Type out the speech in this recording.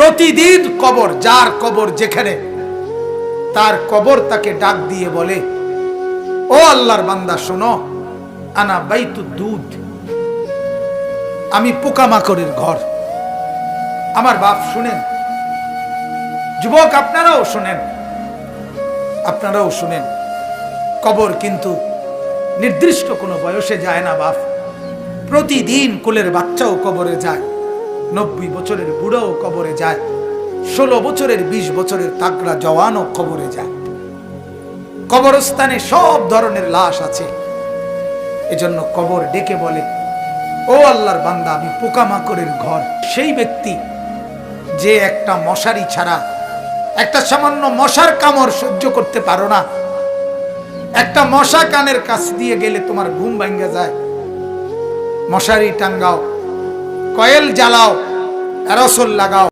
প্রতিদিন কবর, যার কবর যেখানে, তার কবর তাকে ডাক দিয়ে বলে, ও আল্লাহর বান্দা শোনো, আনা বাইতুদ দুধ, আমি পোকামাকড়ের ঘর। আমার বাপ শুনেন, যুবক আপনারাও শুনেন, আপনারাও শুনেন, কবর কিন্তু নির্দিষ্ট কোনো বয়সে যায় না বাপ। প্রতিদিন কোলের বাচ্চাও কবরে যায়, 90 বছরের বুড়োও কবরে যায়, 16 বছরের 20 বছরের তাগড়া জওয়ানও কবরে যায়। কবরস্থানে সব ধরনের লাশ আছে। এজন্য কবর ডেকে বলে, ও আল্লাহর বান্দা, আমি পোকামাকড়ের ঘর। সেই ব্যক্তি যে একটা মশারি ছাড়া, একটা সামান্য মশার কামড় সহ্য করতে পারো না, একটা মশা কানের কাছ দিয়ে গেলে তোমার ঘুম ভাঙ্গে যায়, মশারি টাঙ্গাও, কয়েল জ্বালাও, অ্যারোসল লাগাও,